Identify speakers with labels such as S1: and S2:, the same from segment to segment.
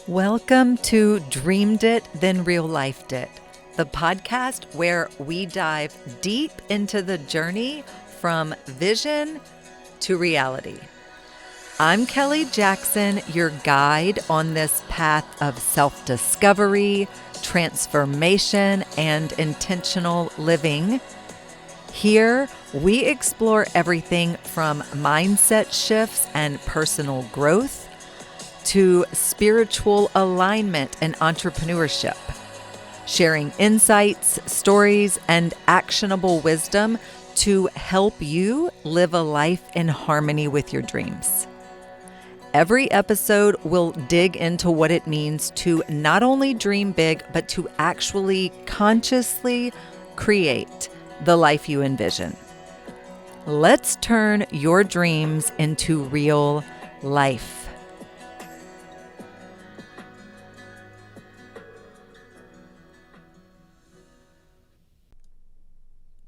S1: Welcome to Dreamed It, Then Real Lifed It, the podcast where we dive deep into the journey from vision to reality. I'm Kelly Jackson, your guide on this path of self-discovery, transformation, and intentional living. Here, we explore everything from mindset shifts and personal growth to spiritual alignment and entrepreneurship, sharing insights, stories, and actionable wisdom to help you live a life in harmony with your dreams. Every episode will dig into what it means to not only dream big, but to actually consciously create the life you envision. Let's turn your dreams into real life.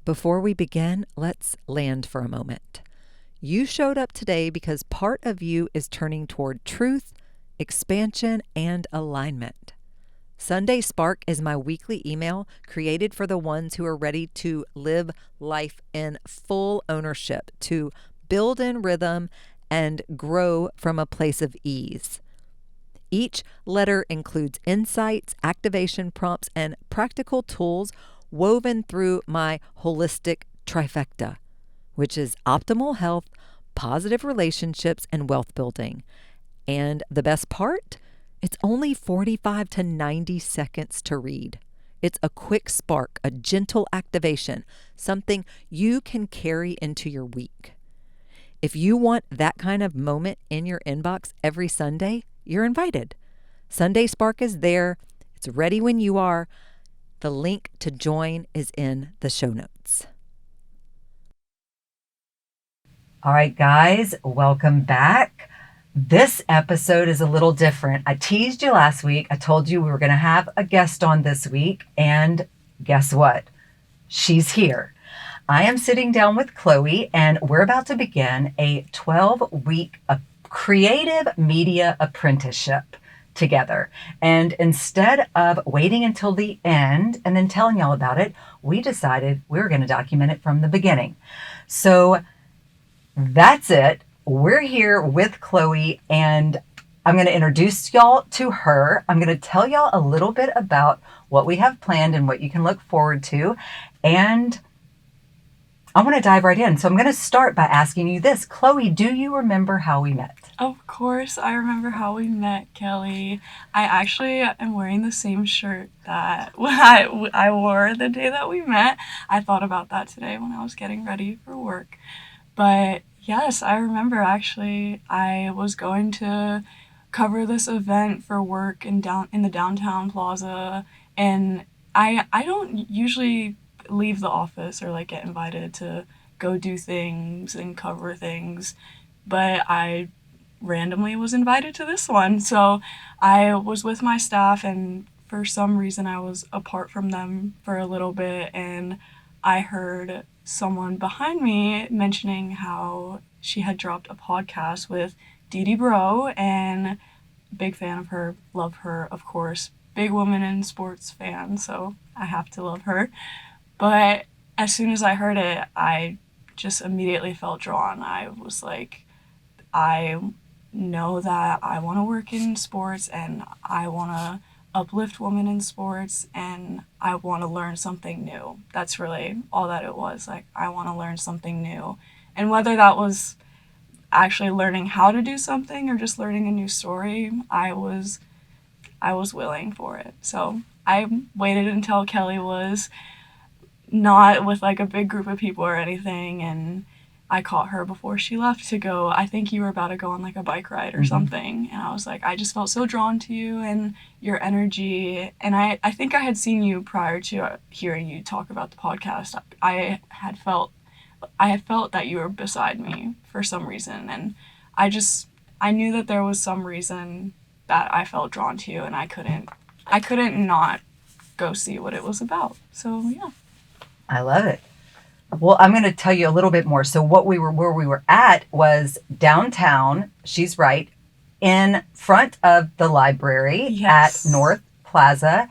S1: Before we begin, let's land for a moment. You showed up today because part of you is turning toward truth, expansion, and alignment. Sunday Spark is my weekly email created for the ones who are ready to live life in full ownership, to build in rhythm and grow from a place of ease. Each letter includes insights, activation prompts, and practical tools woven through my holistic trifecta, which is optimal health, positive relationships, and wealth building. And the best part? It's only 45 to 90 seconds to read. It's a quick spark, a gentle activation, something you can carry into your week. If you want that kind of moment in your inbox every Sunday, you're invited. Sunday Spark is there. It's ready when you are. The link to join is in the show notes. All right, guys, welcome back. This episode is a little different. I teased you last week. I told you we were going to have a guest on this week. And guess what? She's here. I am sitting down with Chloe, and we're about to begin a 12-week creative media apprenticeship together. And instead of waiting until the end and then telling y'all about it, we decided we were going to document it from the beginning. So that's it. We're here with Chloe, and I'm going to introduce y'all to her. I'm going to tell y'all a little bit about what we have planned and what you can look forward to. And I want to dive right in. So I'm going to start by asking you this. Chloe, do you remember how we met?
S2: Of course, I remember how we met, Kelly. I actually am wearing the same shirt that I wore the day that we met. I thought about that today when I was getting ready for work. But yes, I remember actually I was going to cover this event for work in the downtown plaza, and I don't usually leave the office or like get invited to go do things and cover things, but I randomly was invited to this one. So I was with my staff, and for some reason I was apart from them for a little bit, and I heard someone behind me mentioning how she had dropped a podcast with Dee Bro, and big fan of her, love her, of course, big woman in sports fan, so I have to love her. But as soon as I heard it, I just immediately felt drawn. I was like, I know that I want to work in sports, and I want to uplift women in sports, and I want to learn something new. That's really all that it was. Like, I want to learn something new. And whether that was actually learning how to do something or just learning a new story, I was willing for it. So I waited until Kelly was not with like a big group of people or anything, and I caught her before she left to go. I think you were about to go on like a bike ride or something, and I was like, I just felt so drawn to you and your energy. And I think I had seen you prior to hearing you talk about the podcast. I had felt that you were beside me for some reason, and I knew that there was some reason that I felt drawn to you, and I couldn't not go see what it was about. So yeah.
S1: I love it. Well, I'm going to tell you a little bit more. So where we were at was downtown. She's right. in front of the library at North Plaza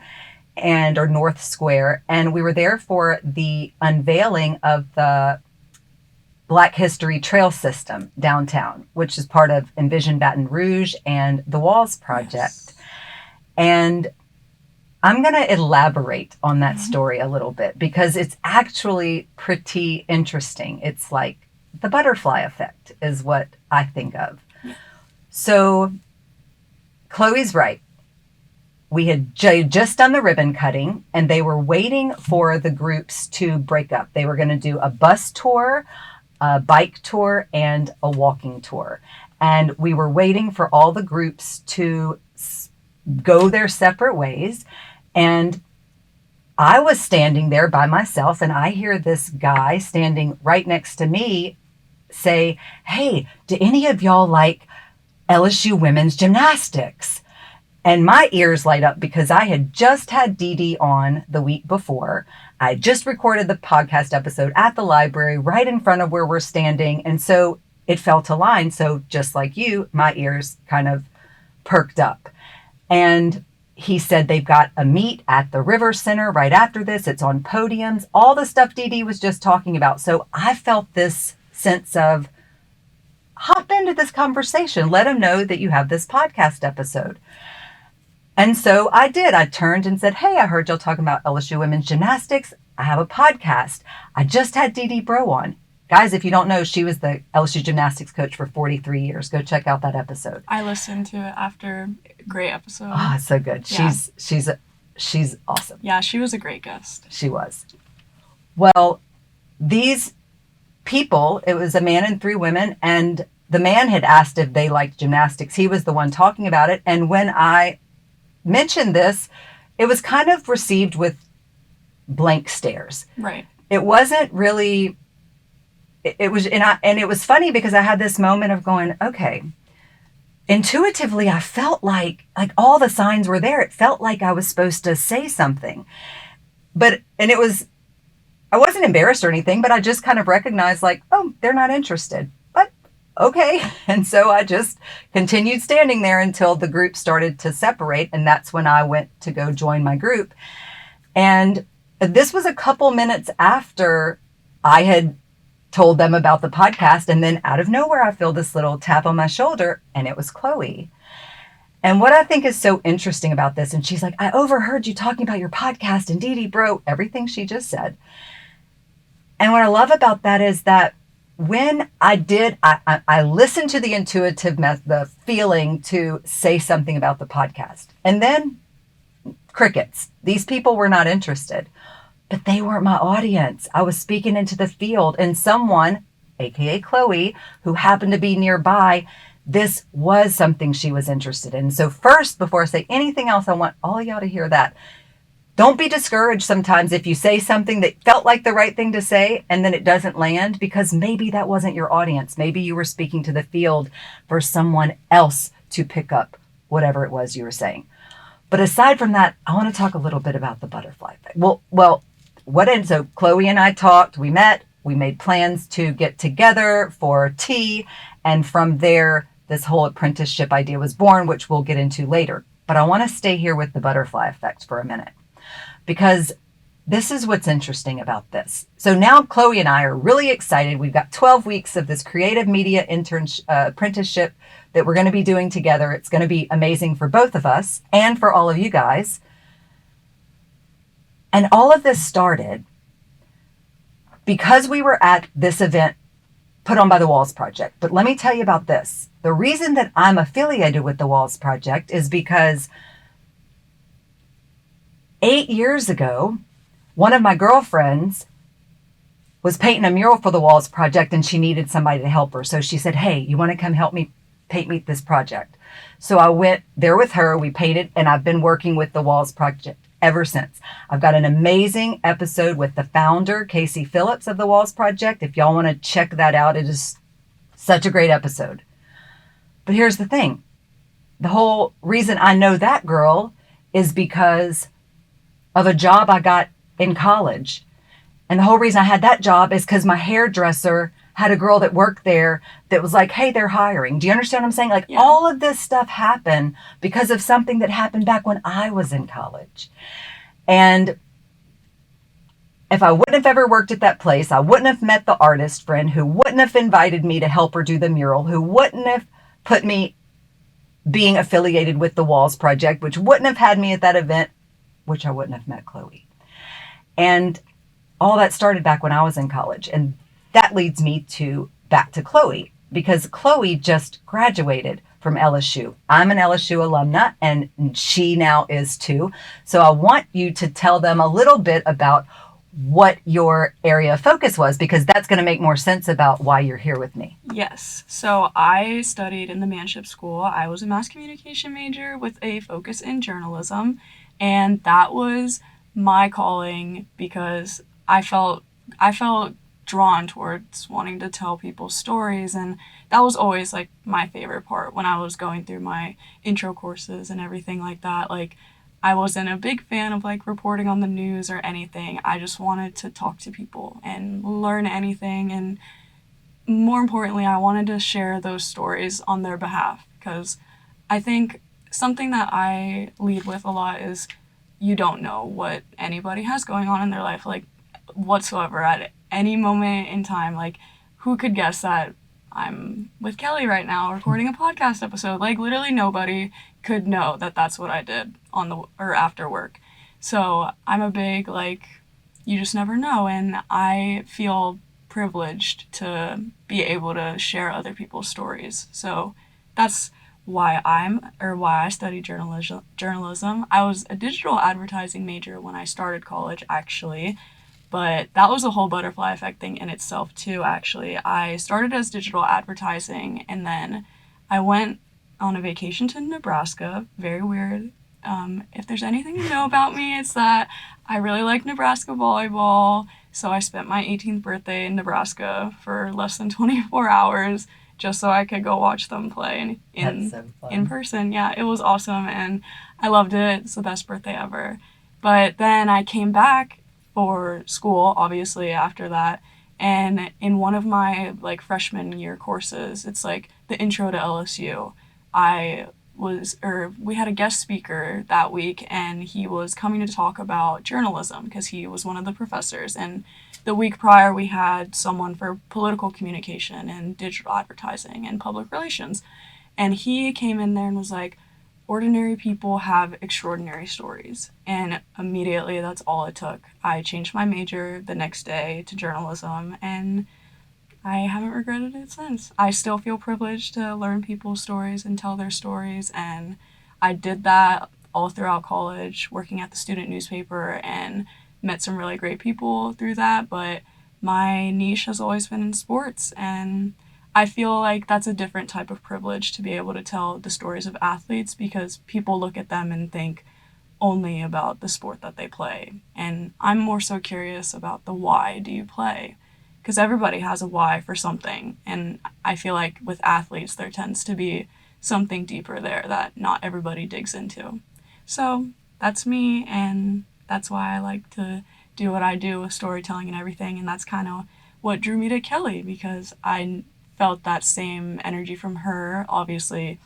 S1: or North Square. And we were there for the unveiling of the Black History Trail System downtown, which is part of Envision Baton Rouge and the Walls Project. Yes. And I'm going to elaborate on that story a little bit because it's actually pretty interesting. It's like the butterfly effect is what I think of. So Chloe's right. We had just done the ribbon cutting and they were waiting for the groups to break up. They were going to do a bus tour, a bike tour, and a walking tour. And we were waiting for all the groups to go their separate ways. And I was standing there by myself and I hear this guy standing right next to me say, "Hey, do any of y'all like LSU women's gymnastics?" And my ears light up because I had just had Dee Dee on the week before. I just recorded the podcast episode at the library right in front of where we're standing. And so it fell to line. So just like you, my ears kind of perked up. And he said they've got a meet at the River Center right after this. It's on podiums, all the stuff Dee Dee was just talking about. So I felt this sense of hop into this conversation. Let them know that you have this podcast episode. And so I did. I turned and said, "Hey, I heard y'all talking about LSU women's gymnastics. I have a podcast. I just had Dee Dee Bro on." Guys, if you don't know, she was the LSU gymnastics coach for 43 years. Go check out that episode.
S2: I listened to it after. Great episode.
S1: Oh, it's so good. Yeah. She's awesome.
S2: Yeah, she was a great guest.
S1: She was. Well, these people, it was a man and 3 women, and the man had asked if they liked gymnastics. He was the one talking about it. And when I mentioned this, it was kind of received with blank stares.
S2: Right.
S1: It wasn't really... It was, and it was funny because I had this moment of going, okay, intuitively, I felt like all the signs were there. It felt like I was supposed to say something, and it was, I wasn't embarrassed or anything, but I just kind of recognized like, oh, they're not interested, but okay. And so I just continued standing there until the group started to separate. And that's when I went to go join my group. And this was a couple minutes after I had told them about the podcast. And then out of nowhere, I feel this little tap on my shoulder and it was Chloe. And what I think is so interesting about this, and she's like, "I overheard you talking about your podcast," and Dee Dee Bro, everything she just said. And what I love about that is that when I did, I listened to the intuitive, the feeling to say something about the podcast. And then crickets. These people were not interested. But they weren't my audience. I was speaking into the field, and someone, aka Chloe, who happened to be nearby, this was something she was interested in. So first, before I say anything else, I want all y'all to hear that. Don't be discouraged sometimes if you say something that felt like the right thing to say and then it doesn't land, because maybe that wasn't your audience. Maybe you were speaking to the field for someone else to pick up whatever it was you were saying. But aside from that, I want to talk a little bit about the butterfly effect. So Chloe and I talked, we met, we made plans to get together for tea. And from there, this whole apprenticeship idea was born, which we'll get into later. But I want to stay here with the butterfly effect for a minute, because this is what's interesting about this. So now Chloe and I are really excited. We've got 12 weeks of this creative media apprenticeship that we're going to be doing together. It's going to be amazing for both of us and for all of you guys. And all of this started because we were at this event put on by the Walls Project. But let me tell you about this. The reason that I'm affiliated with the Walls Project is because 8 years ago, one of my girlfriends was painting a mural for the Walls Project and she needed somebody to help her. So she said, "Hey, you want to come help me paint this project?" So I went there with her, we painted, and I've been working with the Walls Project ever since. I've got an amazing episode with the founder, Casey Phillips of the Walls Project. If y'all want to check that out, it is such a great episode. But here's the thing. The whole reason I know that girl is because of a job I got in college. And the whole reason I had that job is because my hairdresser
S3: had a girl that worked there that was like, hey, they're hiring. Do you understand what I'm saying? Like,
S2: Yeah.
S3: all of this stuff happened because of something that happened back when I was in college. And if I wouldn't have ever worked at that place, I wouldn't have met the artist friend who wouldn't have invited me to help her do the mural, who wouldn't have put me being affiliated with the Walls Project, which wouldn't have had me at that event, which I wouldn't have met Chloe. And all that started back when I was in college. And that leads me to back to Chloe, because Chloe just graduated from LSU. I'm an LSU alumna, and she now is too. So I want you to tell them a little bit about what your area of focus was, because that's going to make more sense about why you're here with me.
S2: Yes. So I studied in the Manship School. I was a mass communication major with a focus in journalism, and that was my calling because I felt drawn towards wanting to tell people stories, and that was always like my favorite part when I was going through my intro courses and everything like that. Like, I wasn't a big fan of like reporting on the news or anything. I just wanted to talk to people and learn anything, and more importantly, I wanted to share those stories on their behalf, because I think something that I lead with a lot is you don't know what anybody has going on in their life, like whatsoever, at any moment in time. Like, who could guess that I'm with Kelly right now recording a podcast episode? Like, literally nobody could know that that's what I did on the or after work. So I'm a big, like, you just never know, and I feel privileged to be able to share other people's stories. So that's why I study journalism. I was a digital advertising major when I started college, actually, but that was a whole butterfly effect thing in itself too, actually. I started as digital advertising, and then I went on a vacation to Nebraska. Very weird. If there's anything to know about me, it's that I really like Nebraska volleyball. So I spent my 18th birthday in Nebraska for less than 24 hours just so I could go watch them play
S3: That's so fun.
S2: in person. Yeah, it was awesome, and I loved it. It's the best birthday ever. But then I came back for school, obviously, after that. And in one of my like freshman year courses, it's like the intro to LSU. We had a guest speaker that week, and he was coming to talk about journalism because he was one of the professors. And the week prior, we had someone for political communication and digital advertising and public relations. And he came in there and was like, ordinary people have extraordinary stories. And immediately, that's all it took. I changed my major the next day to journalism, and I haven't regretted it since. I still feel privileged to learn people's stories and tell their stories, and I did that all throughout college, working at the student newspaper, and met some really great people through that. But my niche has always been in sports, and I feel like that's a different type of privilege to be able to tell the stories of athletes, because people look at them and think only about the sport that they play. And I'm more so curious about the why do you play? Because everybody has a why for something. And I feel like with athletes, there tends to be something deeper there that not everybody digs into. So that's me, and that's why I like to do what I do with storytelling and everything. And that's kind of what drew me to Kelly, because I felt that same energy from her. Obviously,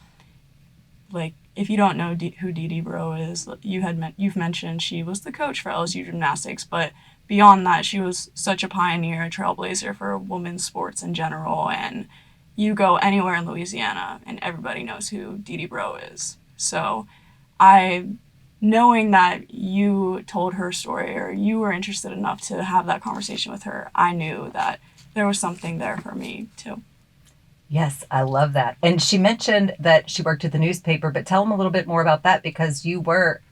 S2: like, if you don't know who Dee Dee Bro is, you've mentioned she was the coach for LSU gymnastics, but beyond that, she was such a pioneer, a trailblazer for women's sports in general. And you go anywhere in Louisiana, and everybody knows who Dee Dee Bro is. So knowing that you told her story, or you were interested enough to have that conversation with her, I knew that there was something there for me too.
S3: Yes, I love that. And she mentioned that she worked at the newspaper, but tell them a little bit more about that, because you were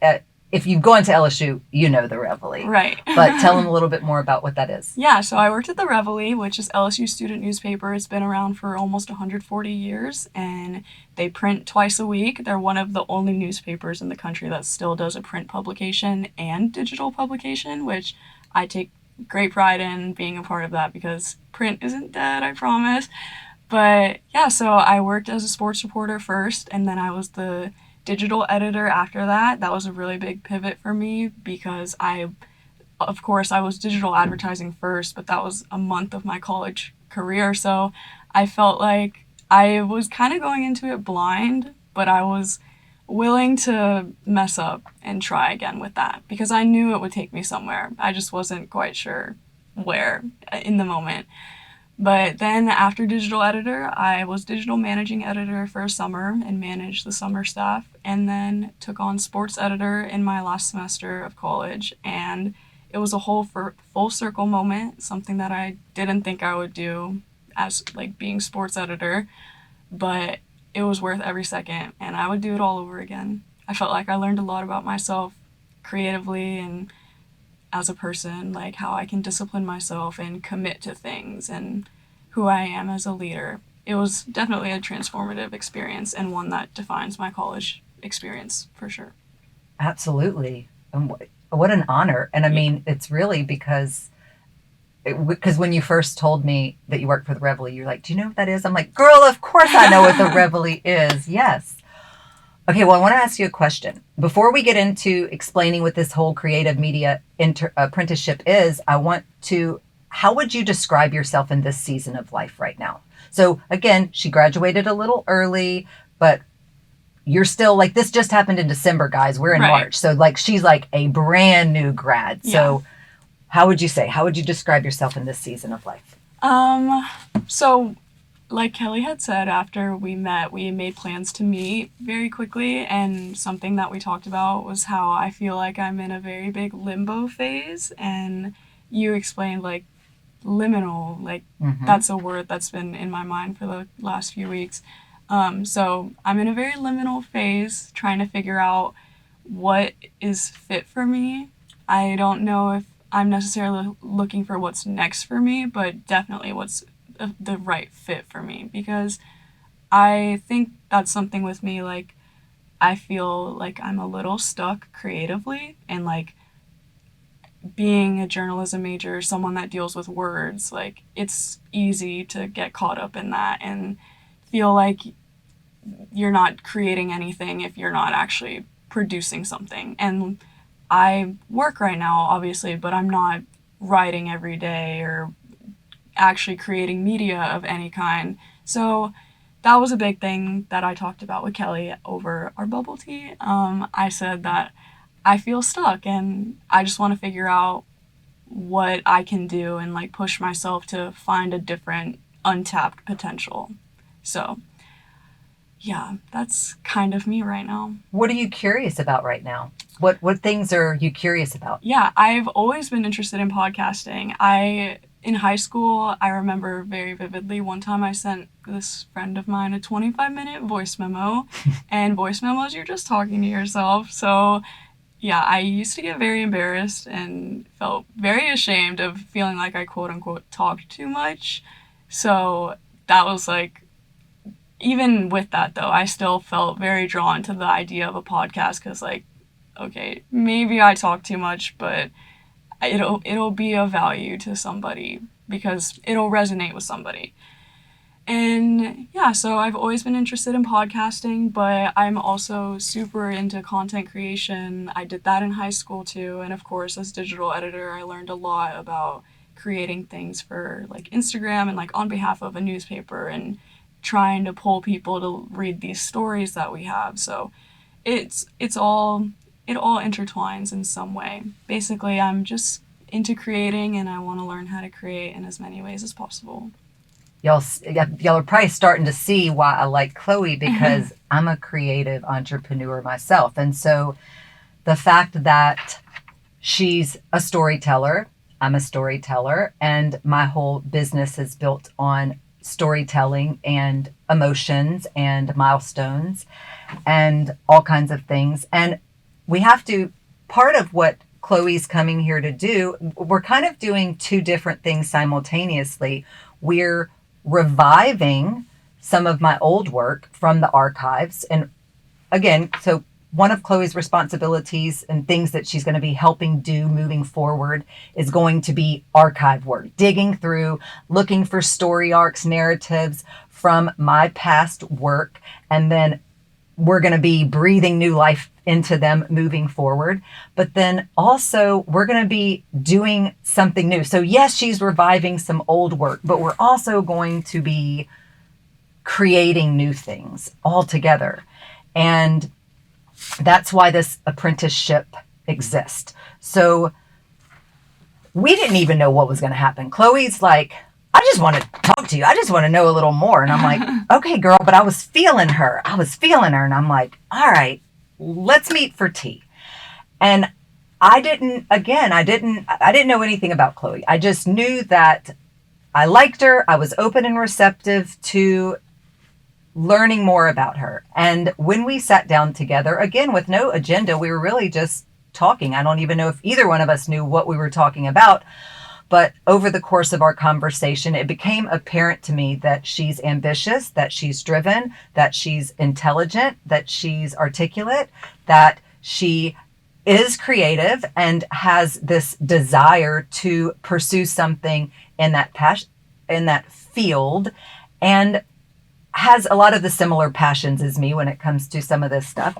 S3: if you've gone to LSU, you know the Reveille.
S2: Right.
S3: But tell them a little bit more about what that is.
S2: Yeah, so I worked at the Reveille, which is LSU student newspaper. It's been around for almost 140 years, and they print twice a week. They're one of the only newspapers in the country that still does a print publication and digital publication, which I take great pride in being a part of that, because print isn't dead, I promise. But yeah, so I worked as a sports reporter first, and then I was the digital editor after that. That was a really big pivot for me, because of course, I was digital advertising first, but that was a month of my college career. So I felt like I was kind of going into it blind, but I was willing to mess up and try again with that because I knew it would take me somewhere. I just wasn't quite sure where in the moment. But then after digital editor, I was digital managing editor for a summer and managed the summer staff, and then took on sports editor in my last semester of college. And it was a whole full circle moment, something that I didn't think I would do as like being sports editor, but it was worth every second, and I would do it all over again. I felt like I learned a lot about myself creatively and as a person, like how I can discipline myself and commit to things and who I am as a leader. It was definitely a transformative experience and one that defines my college experience for sure.
S3: Absolutely. And what an honor. And I mean, it's really because when you first told me that you worked for the Reveille, you're like, do you know what that is? I'm like, girl, of course I know what the Reveille is. Yes. Okay, well, I want to ask you a question. Before we get into explaining what this whole creative media apprenticeship is, how would you describe yourself in this season of life right now? So again, she graduated a little early, but you're still like, this just happened in December, guys. We're in March. So like, she's like a brand new grad.
S2: Yeah.
S3: So how would you describe yourself in this season of life?
S2: So like Kelly had said, after we met, we made plans to meet very quickly, and something that we talked about was how I feel like I'm in a very big limbo phase, and you explained like liminal, like that's a word that's been in my mind for the last few weeks. So I'm in a very liminal phase, trying to figure out what is fit for me. I don't know if I'm necessarily looking for what's next for me, but definitely what's the right fit for me, because I think that's something with me, like I feel like I'm a little stuck creatively, and like being a journalism major, someone that deals with words, like it's easy to get caught up in that and feel like you're not creating anything if you're not actually producing something. And I work right now, obviously, but I'm not writing every day or actually creating media of any kind. So that was a big thing that I talked about with Kelly over our bubble tea. I said that I feel stuck and I just want to figure out what I can do and like push myself to find a different untapped potential. So yeah, that's kind of me right now.
S3: What are you curious about right now? What things are you curious about?
S2: Yeah, I've always been interested in podcasting. In high school, I remember very vividly one time I sent this friend of mine a 25-minute voice memo, and voice memos, you're just talking to yourself. So yeah, I used to get very embarrassed and felt very ashamed of feeling like I quote unquote talked too much. So that was like, even with that though, I still felt very drawn to the idea of a podcast, because like, okay, maybe I talk too much, but it'll be of value to somebody because it'll resonate with somebody. And yeah, so I've always been interested in podcasting, but I'm also super into content creation. I did that in high school too, and of course as digital editor I learned a lot about creating things for like Instagram and like on behalf of a newspaper and trying to pull people to read these stories that we have. So it all intertwines in some way. Basically, I'm just into creating, and I want to learn how to create in as many ways as possible.
S3: Y'all are probably starting to see why I like Chloe, because I'm a creative entrepreneur myself. And so the fact that she's a storyteller, I'm a storyteller, and my whole business is built on storytelling and emotions and milestones and all kinds of things. And part of what Chloe's coming here to do, we're kind of doing two different things simultaneously. We're reviving some of my old work from the archives. And again, so one of Chloe's responsibilities and things that she's going to be helping do moving forward is going to be archive work, digging through, looking for story arcs, narratives from my past work. And then we're going to be breathing new life into them moving forward. But then also we're going to be doing something new. So yes, she's reviving some old work, but we're also going to be creating new things all together. And that's why this apprenticeship exists. So we didn't even know what was going to happen. Chloe's like, I just want to talk to you. I just want to know a little more. And I'm like, okay, girl, but I was feeling her. And I'm like, all right, let's meet for tea. And I didn't know anything about Chloe. I just knew that I liked her. I was open and receptive to learning more about her. And when we sat down together, again, with no agenda, we were really just talking. I don't even know if either one of us knew what we were talking about. But over the course of our conversation, it became apparent to me that she's ambitious, that she's driven, that she's intelligent, that she's articulate, that she is creative and has this desire to pursue something in that in that field, and has a lot of the similar passions as me when it comes to some of this stuff.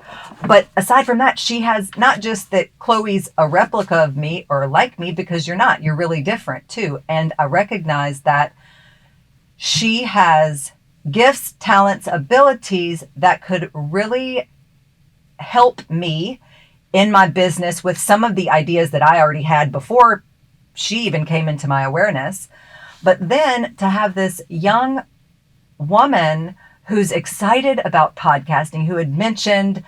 S3: But aside from that, she has not just that Chloe's a replica of me or like me, because you're really different too. And I recognize that she has gifts, talents, abilities that could really help me in my business with some of the ideas that I already had before she even came into my awareness. But then to have this young woman who's excited about podcasting, who had mentioned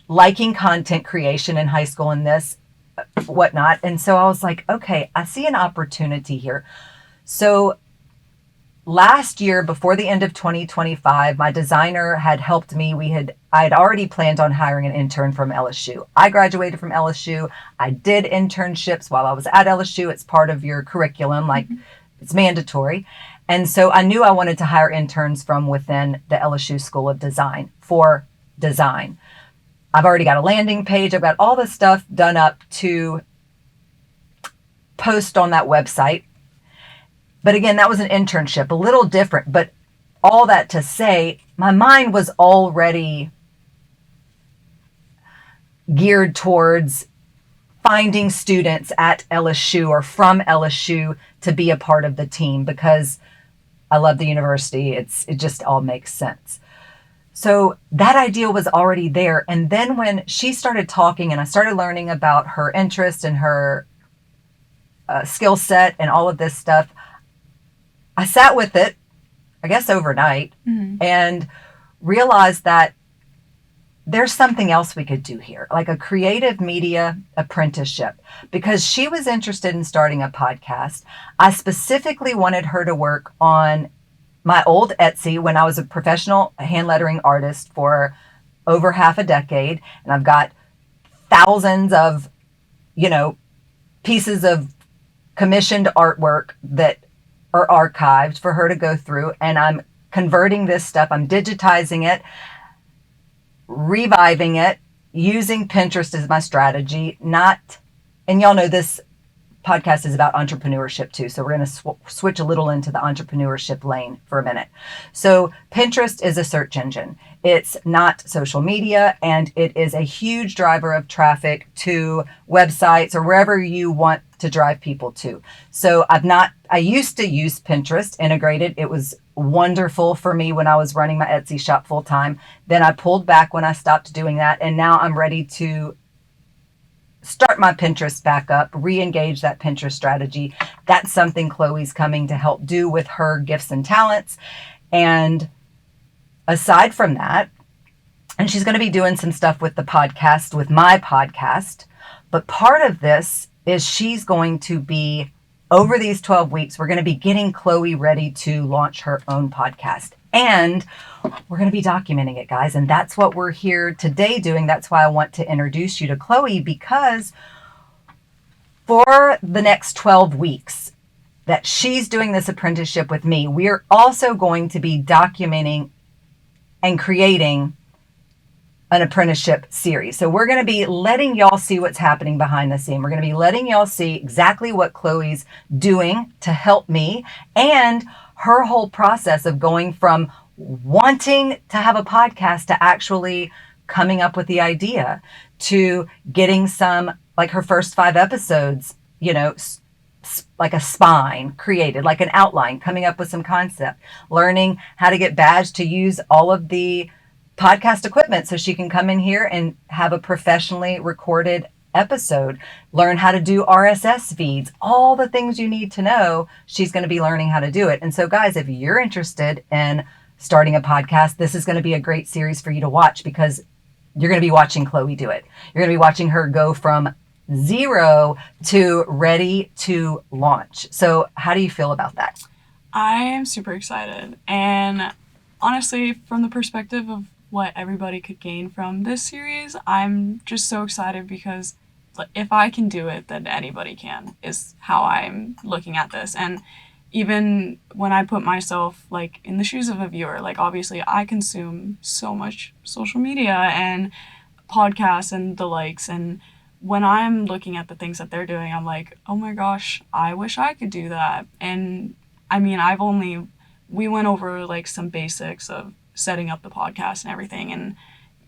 S3: liking content creation in high school and this, whatnot. And so I was like, okay, I see an opportunity here. So last year, before the end of 2025, my designer had helped me. I had already planned on hiring an intern from LSU. I graduated from LSU. I did internships while I was at LSU. It's part of your curriculum, like it's mandatory. And so I knew I wanted to hire interns from within the LSU School of Design for design. I've already got a landing page. I've got all the stuff done up to post on that website. But again, that was an internship, a little different. But all that to say, my mind was already geared towards finding students at LSU or from LSU to be a part of the team, because I love the university. It just all makes sense. So that idea was already there. And then when she started talking and I started learning about her interest and her skill set and all of this stuff, I sat with it, I guess overnight, and realized that there's something else we could do here, like a creative media apprenticeship, because she was interested in starting a podcast. I specifically wanted her to work on my old Etsy when I was a professional hand lettering artist for over half a decade. And I've got thousands of, pieces of commissioned artwork that are archived for her to go through. And I'm converting this stuff. I'm digitizing it, reviving it, using Pinterest as my strategy. And y'all know this podcast is about entrepreneurship too. So we're going to switch a little into the entrepreneurship lane for a minute. So Pinterest is a search engine. It's not social media, and it is a huge driver of traffic to websites or wherever you want to drive people to. So I used to use Pinterest integrated. It was wonderful for me when I was running my Etsy shop full time. Then I pulled back when I stopped doing that. And now I'm ready to start my Pinterest back up, re-engage that Pinterest strategy. That's something Chloe's coming to help do with her gifts and talents. And aside from that, and she's going to be doing some stuff with the podcast, with my podcast. But part of this is she's going to be, over these 12 weeks, we're going to be getting Chloe ready to launch her own podcast. And we're going to be documenting it, guys. And that's what we're here today doing. That's why I want to introduce you to Chloe, because for the next 12 weeks that she's doing this apprenticeship with me, we're also going to be documenting and creating an apprenticeship series. So we're going to be letting y'all see what's happening behind the scene. We're going to be letting y'all see exactly what Chloe's doing to help me, and her whole process of going from wanting to have a podcast to actually coming up with the idea to getting some, like her first 5 episodes, you know, like a spine created, like an outline, coming up with some concept, learning how to get badged to use all of the podcast equipment so she can come in here and have a professionally recorded episode, learn how to do RSS feeds, all the things you need to know. She's going to be learning how to do it. And so guys, if you're interested in starting a podcast, this is going to be a great series for you to watch, because you're going to be watching Chloe do it. You're going to be watching her go from 0 to ready to launch. So how do you feel about that?
S2: I am super excited. And honestly, from the perspective of what everybody could gain from this series, I'm just so excited, because if I can do it, then anybody can, is how I'm looking at this. And even when I put myself like in the shoes of a viewer, like obviously I consume so much social media and podcasts and the likes, and when I'm looking at the things that they're doing, I'm like, oh my gosh, I wish I could do that. And I mean, we went over like some basics of setting up the podcast and everything, and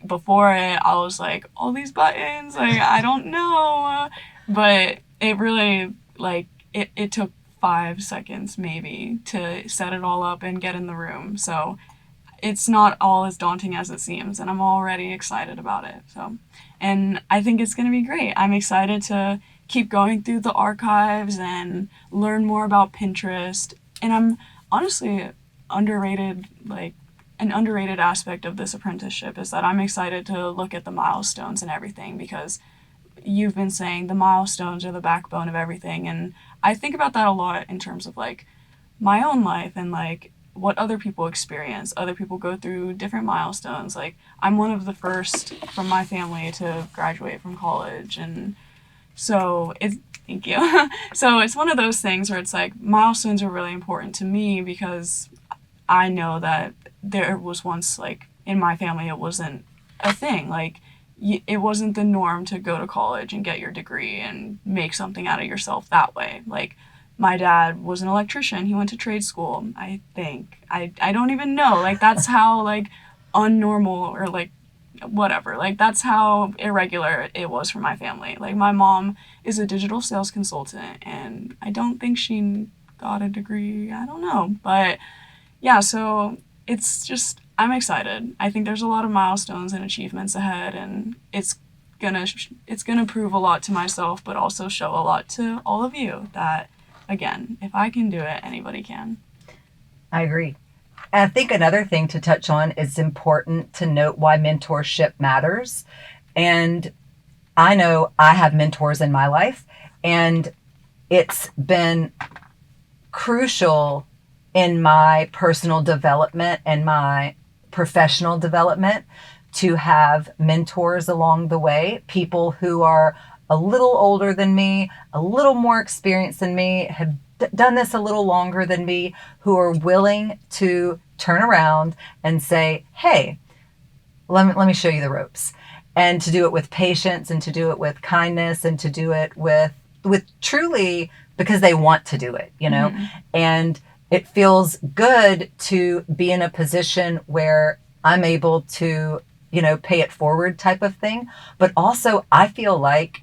S2: before it, I was like, all these buttons, like, I don't know. But it really, like, it took 5 seconds maybe to set it all up and get in the room. So it's not all as daunting as it seems, and I'm already excited about it. So, and I think it's going to be great. I'm excited to keep going through the archives and learn more about Pinterest. And I'm honestly underrated, like, an underrated aspect of this apprenticeship is that I'm excited to look at the milestones and everything, because you've been saying the milestones are the backbone of everything. And I think about that a lot in terms of like my own life and like what other people experience. Other people go through different milestones. Like I'm one of the first from my family to graduate from college. And so thank you. So it's one of those things where it's like milestones are really important to me, because I know that there was once, like, in my family, it wasn't a thing. Like, it wasn't the norm to go to college and get your degree and make something out of yourself that way. Like, my dad was an electrician. He went to trade school, I think. I don't even know. Like, that's how, like, unnormal or, like, whatever. Like, that's how irregular it was for my family. Like, my mom is a digital sales consultant, and I don't think she got a degree. I don't know. But, yeah, so it's just, I'm excited. I think there's a lot of milestones and achievements ahead, and it's gonna prove a lot to myself, but also show a lot to all of you that, again, if I can do it, anybody can.
S3: I agree. And I think another thing to touch on is important to note why mentorship matters. And I know I have mentors in my life, and it's been crucial in my personal development and my professional development to have mentors along the way, people who are a little older than me, a little more experienced than me, have done this a little longer than me, who are willing to turn around and say, hey, let me show you the ropes. And to do it with patience, and to do it with kindness, and to do it with truly because they want to do it, you know? Mm-hmm. And it feels good to be in a position where I'm able to, you know, pay it forward type of thing. But also I feel like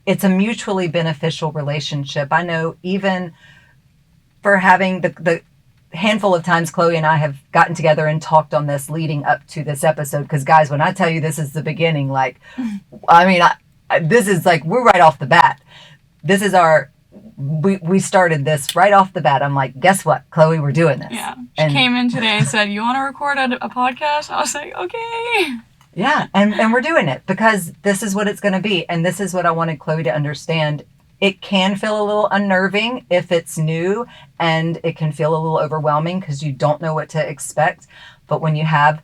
S3: it's a mutually beneficial relationship. I know even for having the handful of times Chloe and I have gotten together and talked on this leading up to this episode, because guys, when I tell you this is the beginning, like, I mean, this is like, we're right off the bat. This is we started this right off the bat. I'm like, guess what, Chloe, we're doing this.
S2: Yeah. She came in today and said, you want to record a podcast? I was like, okay.
S3: Yeah. And we're doing it because this is what it's going to be. And this is what I wanted Chloe to understand. It can feel a little unnerving if it's new, and it can feel a little overwhelming because you don't know what to expect. But when you have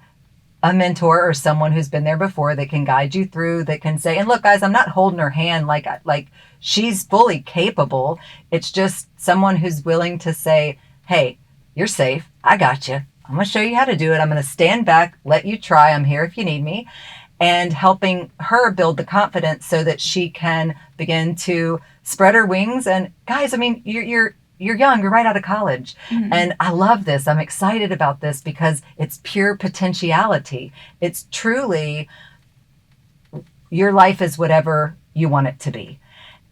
S3: a mentor or someone who's been there before that can guide you through, that can say, and look, guys, I'm not holding her hand like she's fully capable. It's just someone who's willing to say, hey, you're safe. I got you. I'm going to show you how to do it. I'm going to stand back, let you try. I'm here if you need me. And helping her build the confidence so that she can begin to spread her wings. And guys, I mean, you're young, you're right out of college. Mm-hmm. And I love this. I'm excited about this because it's pure potentiality. It's truly your life is whatever you want it to be.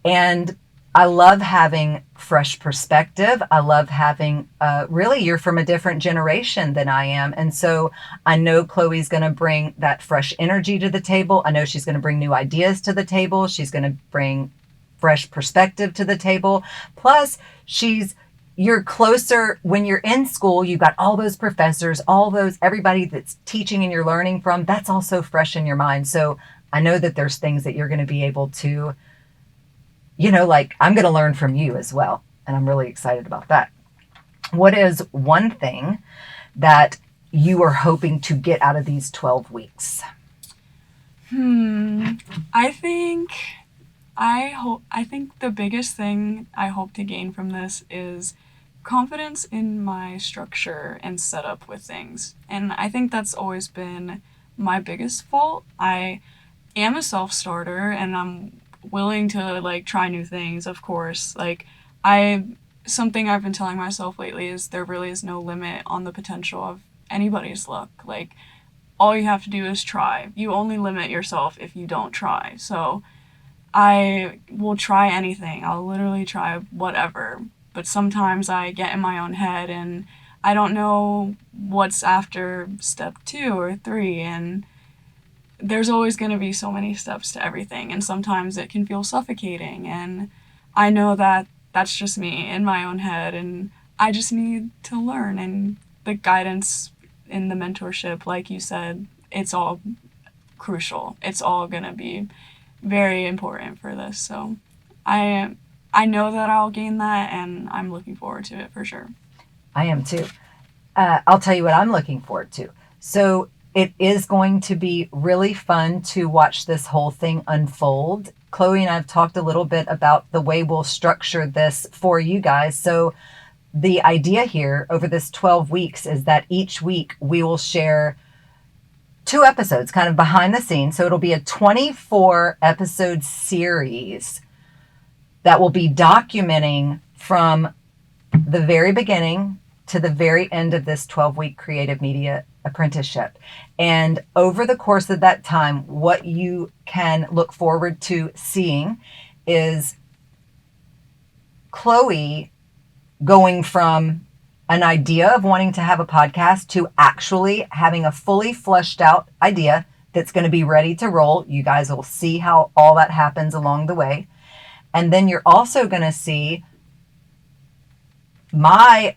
S3: And I love having fresh perspective. I love having, really, you're from a different generation than I am. And so I know Chloe's going to bring that fresh energy to the table. I know she's going to bring new ideas to the table. She's going to bring fresh perspective to the table. Plus, you're closer when you're in school. You've got all those professors, everybody that's teaching and you're learning from. That's also fresh in your mind. So I know that there's things that you're going to be able to, like I'm going to learn from you as well. And I'm really excited about that. What is one thing that you are hoping to get out of these 12 weeks?
S2: I think the biggest thing I hope to gain from this is confidence in my structure and setup with things. And I think that's always been my biggest fault. I am a self-starter and I'm willing to try new things, of course. Something I've been telling myself lately is there really is no limit on the potential of anybody's luck. All you have to do is try. You only limit yourself if you don't try. So I will try anything. I'll literally try whatever. But sometimes I get in my own head and I don't know what's after step 2 or 3, and there's always going to be so many steps to everything, and sometimes it can feel suffocating, and I know that that's just me in my own head, and I just need to learn, and the guidance in the mentorship, like you said, it's all crucial. It's all going to be very important for this. So I know that I'll gain that, and I'm looking forward to it for sure.
S3: I am too. I'll tell you what I'm looking forward to. So it is going to be really fun to watch this whole thing unfold. Chloe and I have talked a little bit about the way we'll structure this for you guys. So the idea here over this 12 weeks is that each week we will share 2 episodes kind of behind the scenes. So it'll be a 24 episode series that will be documenting from the very beginning to the very end of this 12-week creative media apprenticeship. And over the course of that time, what you can look forward to seeing is Chloe going from an idea of wanting to have a podcast to actually having a fully fleshed out idea that's going to be ready to roll. You guys will see how all that happens along the way. And then you're also going to see my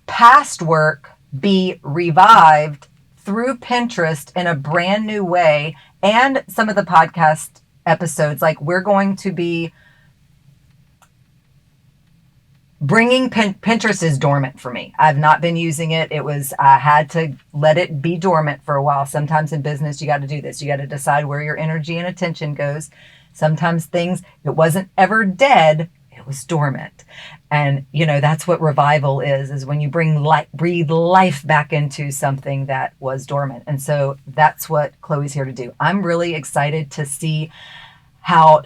S3: past work be revived through Pinterest in a brand new way, and some of the podcast episodes. We're going to be bringing Pinterest is dormant for me. I've not been using it. I had to let it be dormant for a while. Sometimes in business, you got to do this. You got to decide where your energy and attention goes. Sometimes it wasn't ever dead. It was dormant. And, that's what revival is when you breathe life back into something that was dormant. And so that's what Chloe's here to do. I'm really excited to see how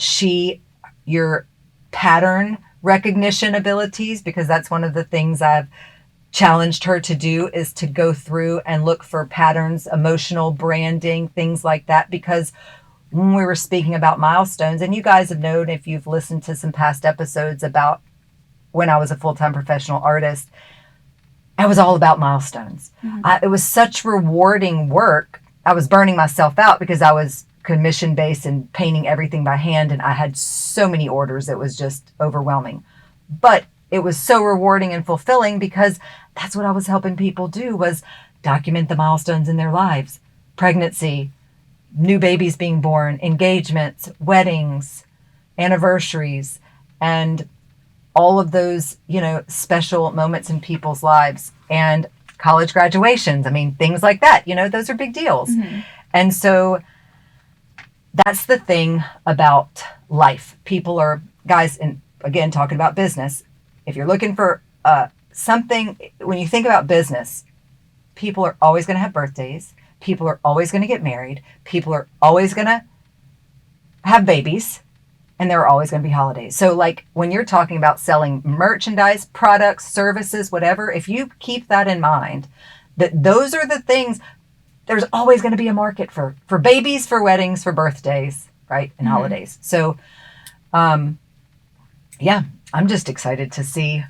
S3: your pattern recognition abilities, because that's one of the things I've challenged her to do, is to go through and look for patterns, emotional branding, things like that. Because when we were speaking about milestones, and you guys have known if you've listened to some past episodes about when I was a full-time professional artist, I was all about milestones. Mm-hmm. It was such rewarding work. I was burning myself out because I was commission-based and painting everything by hand, and I had so many orders. It was just overwhelming. But it was so rewarding and fulfilling because that's what I was helping people do, was document the milestones in their lives. Pregnancy, new babies being born, engagements, weddings, anniversaries, and all of those, special moments in people's lives, and college graduations. Things like that, those are big deals. Mm-hmm. And so that's the thing about life. People are, guys, and again, talking about business, if you're looking for something, when you think about business, people are always going to have birthdays. People are always going to get married. People are always going to have babies. And there are always going to be holidays. So when you're talking about selling merchandise, products, services, whatever, if you keep that in mind, that those are the things, there's always going to be a market for babies, for weddings, for birthdays, right? And
S2: Mhm.
S3: holidays. So, yeah, I'm just excited to see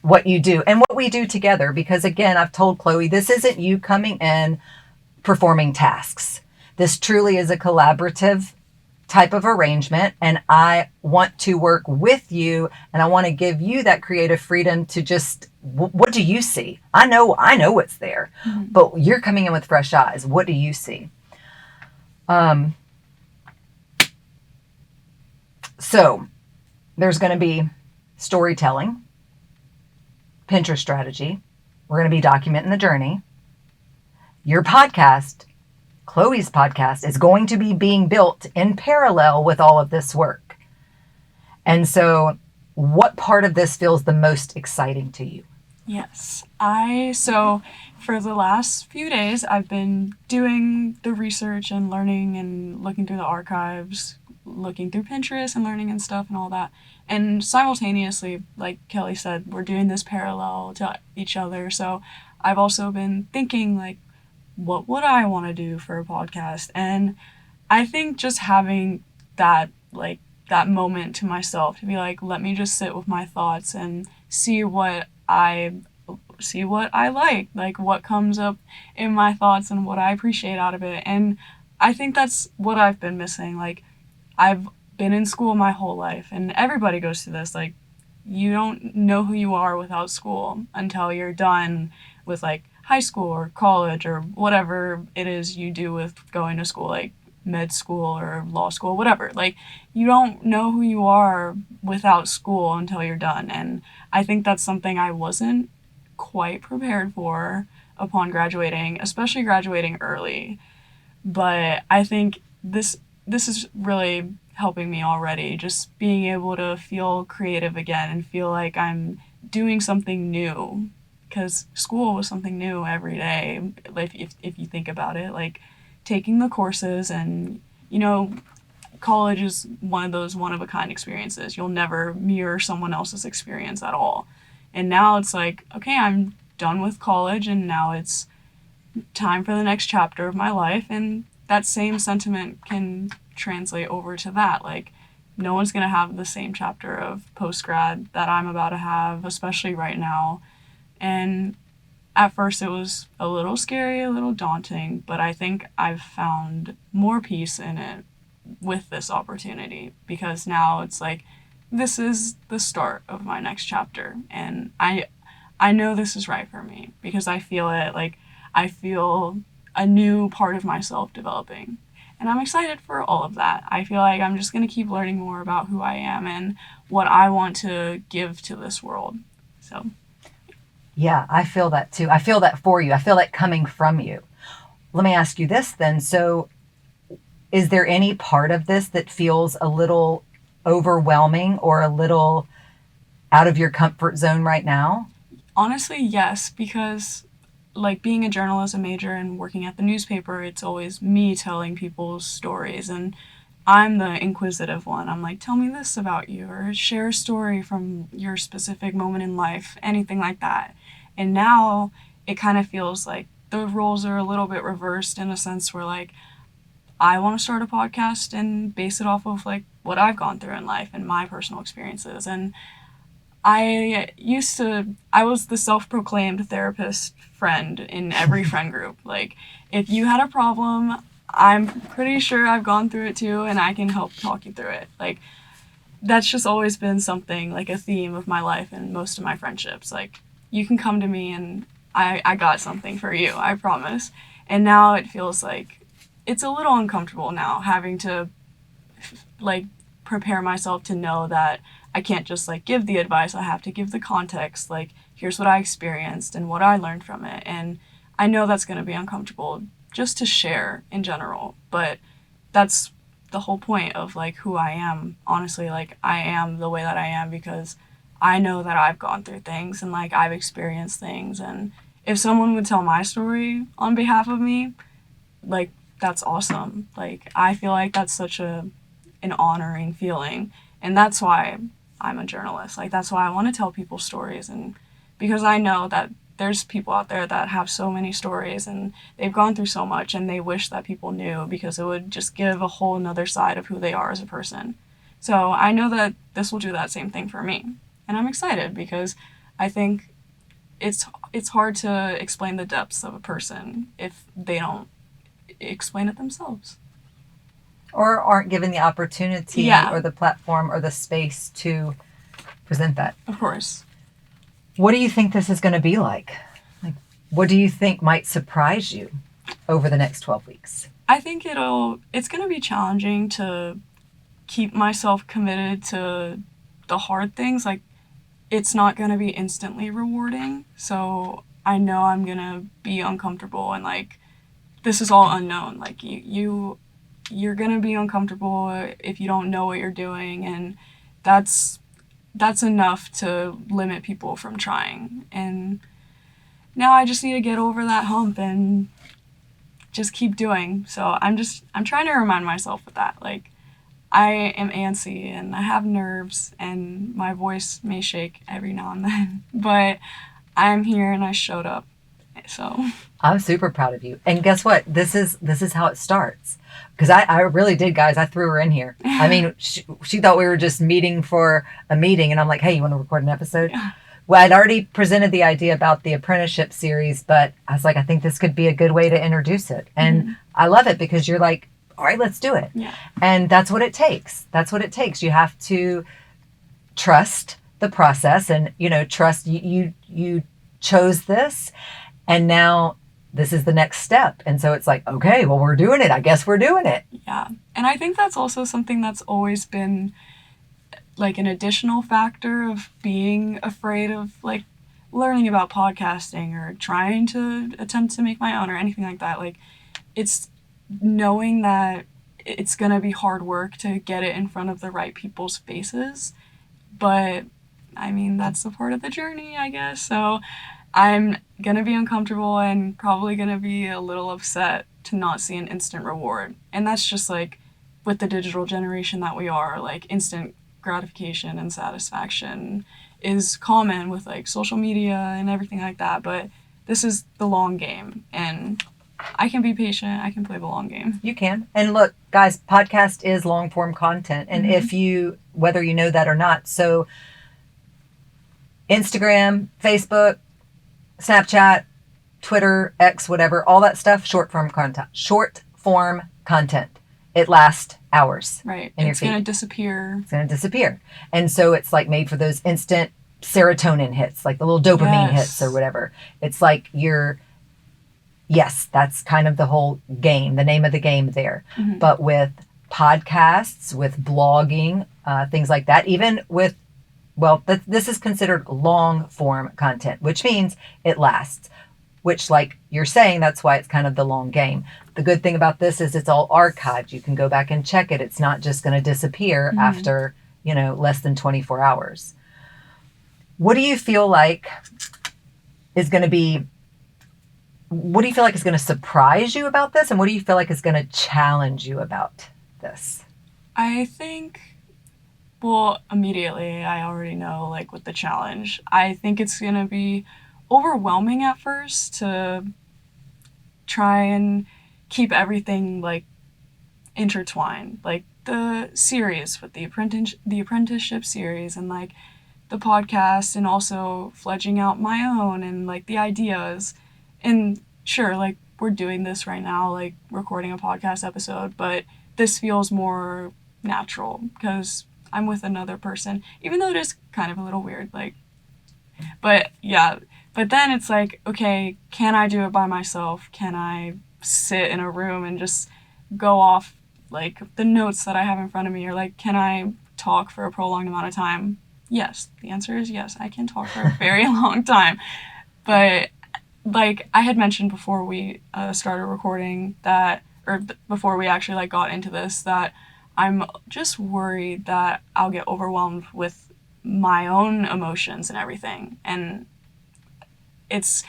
S3: what you do and what we do together. Because again, I've told Chloe, this isn't you coming in performing tasks. This truly is a collaborative type of arrangement. And I want to work with you, and I want to give you that creative freedom to just, what do you see? I know what's there,
S2: Mhm.
S3: but you're coming in with fresh eyes. What do you see? So there's going to be storytelling, Pinterest strategy. We're going to be documenting the journey. Your podcast, Chloe's podcast, is going to be being built in parallel with all of this work. And so, what part of this feels the most exciting to you?
S2: Yes. So for the last few days, I've been doing the research and learning and looking through the archives, looking through Pinterest and learning and stuff and all that. And simultaneously, like Kelly said, we're doing this parallel to each other. So I've also been thinking, like, what would I want to do for a podcast? And I think just having that, like, that moment to myself to be like, let me just sit with my thoughts and see what I like what comes up in my thoughts and what I appreciate out of it. And I think that's what I've been missing. Like, I've been in school my whole life, and everybody goes through this. Like, you don't know who you are without school until you're done with, like, high school or college or whatever it is you do with going to school, like med school or law school, whatever. Like, you don't know who you are without school until you're done. And I think that's something I wasn't quite prepared for upon graduating, especially graduating early. But I think this is really helping me already, just being able to feel creative again and feel like I'm doing something new, because school was something new every day. Like, if you think about it, like taking the courses, and college is one of those one of a kind experiences. You'll never mirror someone else's experience at all. And now it's like, okay, I'm done with college, and now it's time for the next chapter of my life. And that same sentiment can translate over to that. Like, no one's going to have the same chapter of post grad that I'm about to have, especially right now. And at first it was a little scary, a little daunting, but I think I've found more peace in it with this opportunity, because now it's like, this is the start of my next chapter, and I know this is right for me, because I feel it. Like, I feel a new part of myself developing, and I'm excited for all of that. I feel like I'm just going to keep learning more about who I am and what I want to give to this world. So
S3: Yeah, I feel that too. I feel that for you. I feel that coming from you. Let me ask you this then. So, is there any part of this that feels a little overwhelming or a little out of your comfort zone right now?
S2: honestly, yes, because, like, being a journalism major and working at the newspaper, it's always me telling people's stories, and I'm the inquisitive one. I'm like, tell me this about you, or share a story from your specific moment in life, anything like that. And now it kind of feels like the roles are a little bit reversed, in a sense where, like, I want to start a podcast and base it off of, like, what I've gone through in life and my personal experiences. And I was the self proclaimed therapist friend in every friend group. Like, if you had a problem, I'm pretty sure I've gone through it too, and I can help talk you through it. Like, that's just always been something, like a theme of my life and most of my friendships. Like, you can come to me and I got something for you, I promise. And now it feels like it's a little uncomfortable now, having to, like, prepare myself to know that I can't just, like, give the advice. I have to give the context. Like, here's what I experienced and what I learned from it. And I know that's going to be uncomfortable just to share in general, but that's the whole point of, like, who I am. Honestly, like, I am the way that I am because I know that I've gone through things and, like, I've experienced things. And if someone would tell my story on behalf of me, like, that's awesome. Like, I feel like that's such an honoring feeling, and that's why I'm a journalist. Like, that's why I want to tell people stories, and because I know that there's people out there that have so many stories and they've gone through so much and they wish that people knew because it would just give a whole nother side of who they are as a person. So I know that this will do that same thing for me. And I'm excited because I think it's hard to explain the depths of a person if they don't explain it themselves.
S3: Or aren't given the opportunity
S2: Yeah.
S3: or the platform or the space to present that.
S2: Of course.
S3: What do you think this is going to be like? Like, what do you think might surprise you over the next 12 weeks?
S2: I think it's going to be challenging to keep myself committed to the hard things. Like, it's not going to be instantly rewarding. So I know I'm going to be uncomfortable and like, this is all unknown. Like you're going to be uncomfortable if you don't know what you're doing. And that's enough to limit people from trying. And now I just need to get over that hump and just keep doing. So I'm trying to remind myself of that. Like, I am antsy and I have nerves and my voice may shake every now and then, but I'm here and I showed up. So
S3: I'm super proud of you. And guess what? This is how it starts. Because I really did, guys. I threw her in here. I mean, she thought we were just meeting for a meeting. And I'm like, hey, you want to record an episode?
S2: Yeah.
S3: Well, I'd already presented the idea about the Apprenticeship series, but I was like, I think this could be a good way to introduce it. And I love it because you're like, all right, let's do it.
S2: Yeah.
S3: And that's what it takes. That's what it takes. You have to trust the process and, trust you chose this. And now this is the next step. And so it's like, okay, well, we're doing it. I guess we're doing it.
S2: Yeah. And I think that's also something that's always been like an additional factor of being afraid of like learning about podcasting or trying to attempt to make my own or anything like that. Like, it's knowing that it's going to be hard work to get it in front of the right people's faces. But I mean, that's a part of the journey, I guess. So I'm going to be uncomfortable and probably going to be a little upset to not see an instant reward. And that's just like with the digital generation that we are, like instant gratification and satisfaction is common with like social media and everything like that. But this is the long game and I can be patient. I can play the long game.
S3: You can. And look, guys, podcast is long form content. And if you, whether you know that or not, so Instagram, Facebook, Snapchat, Twitter, X, whatever, all that stuff, short form content. Short form content. It lasts hours.
S2: Right.
S3: In
S2: It's
S3: your
S2: going
S3: feed.
S2: to disappear.
S3: It's going to disappear. And so it's like made for those instant serotonin hits, like the little dopamine hits or whatever. It's like yes, that's kind of the whole game, the name of the game there. But with podcasts, with blogging, things like that, even with, well, this is considered long form content, which means it lasts, which like you're saying, that's why it's kind of the long game. The good thing about this is it's all archived. You can go back and check it. It's not just going to disappear after, less than 24 hours. What do you feel like is going to surprise you about this? And what do you feel like is going to challenge you about this?
S2: I think, well, immediately I already know, like with the challenge, I think it's going to be overwhelming at first to try and keep everything like intertwined. Like the series with the apprenticeship series and like the podcast and also fledging out my own and like the ideas. And sure, like we're doing this right now, like recording a podcast episode, but this feels more natural because I'm with another person, even though it is kind of a little weird, like, but yeah, but then it's like, okay, can I do it by myself? Can I sit in a room and just go off like the notes that I have in front of me, or like, can I talk for a prolonged amount of time? Yes, the answer is yes, I can talk for a very long time, but like I had mentioned before we started recording that, or before we actually like got into this, that I'm just worried that I'll get overwhelmed with my own emotions and everything. And that's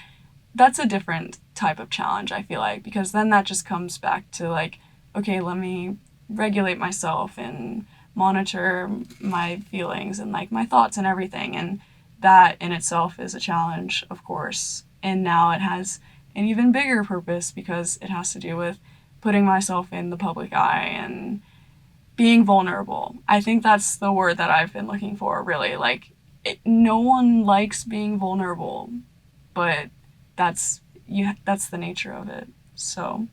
S2: a different type of challenge, I feel like, because then that just comes back to like, okay, let me regulate myself and monitor my feelings and like my thoughts and everything. And that in itself is a challenge, of course. And now it has an even bigger purpose because it has to do with putting myself in the public eye and being vulnerable. I think that's the word that I've been looking for, really. Like, no one likes being vulnerable, but that's the nature of it. So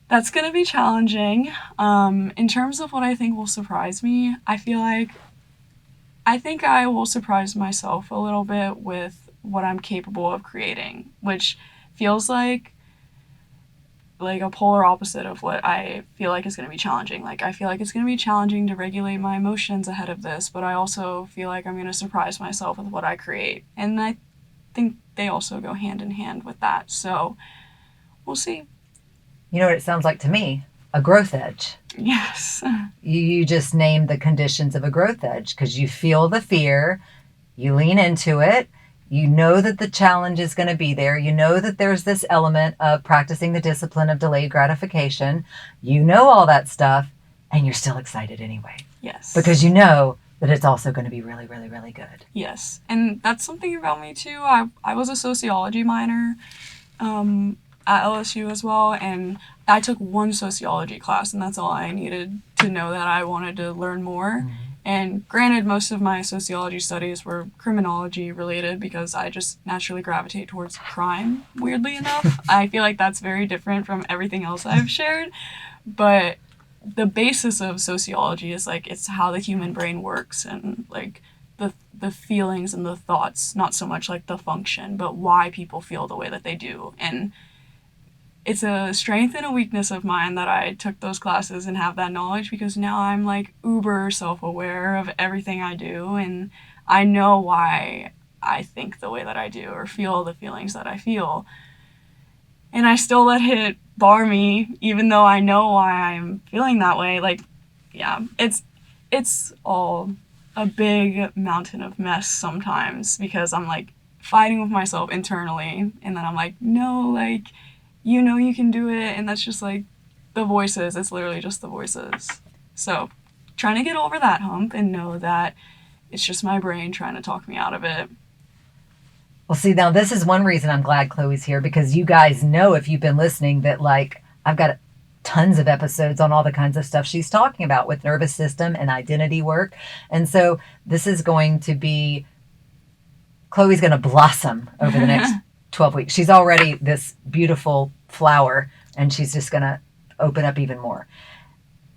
S2: that's going to be challenging. In terms of what I think will surprise me, I think I will surprise myself a little bit with what I'm capable of creating, which feels like a polar opposite of what I feel like is going to be challenging. Like, I feel like it's going to be challenging to regulate my emotions ahead of this, but I also feel like I'm going to surprise myself with what I create. And I think they also go hand in hand with that. So we'll see.
S3: You know what it sounds like to me? A growth edge.
S2: Yes.
S3: You just named the conditions of a growth edge because you feel the fear, you lean into it, you know that the challenge is going to be there, you know that there's this element of practicing the discipline of delayed gratification, you know all that stuff, and you're still excited anyway.
S2: Yes.
S3: Because you know that it's also going to be really, really, really good.
S2: Yes. And that's something about me too. I was a sociology minor at LSU as well, and I took one sociology class, and that's all I needed to know that I wanted to learn more. Mm-hmm. And granted, most of my sociology studies were criminology related because I just naturally gravitate towards crime, weirdly enough. I feel like that's very different from everything else I've shared. But the basis of sociology is like, it's how the human brain works and like the feelings and the thoughts, not so much like the function, but why people feel the way that they do. And it's a strength and a weakness of mine that I took those classes and have that knowledge, because now I'm like uber self-aware of everything I do, and I know why I think the way that I do or feel the feelings that I feel. And I still let it bar me, even though I know why I'm feeling that way. Like, yeah, it's all a big mountain of mess sometimes, because I'm like fighting with myself internally, and then I'm like, no, like, you know you can do it, and that's just like the voices. It's literally just the voices. So trying to get over that hump and know that it's just my brain trying to talk me out of it.
S3: Well, see, now this is one reason I'm glad Chloe's here, because you guys know, if you've been listening, that like I've got tons of episodes on all the kinds of stuff she's talking about with nervous system and identity work. And so this is going to be, Chloe's going to blossom over the next 12 weeks. She's already this beautiful flower, and she's just going to open up even more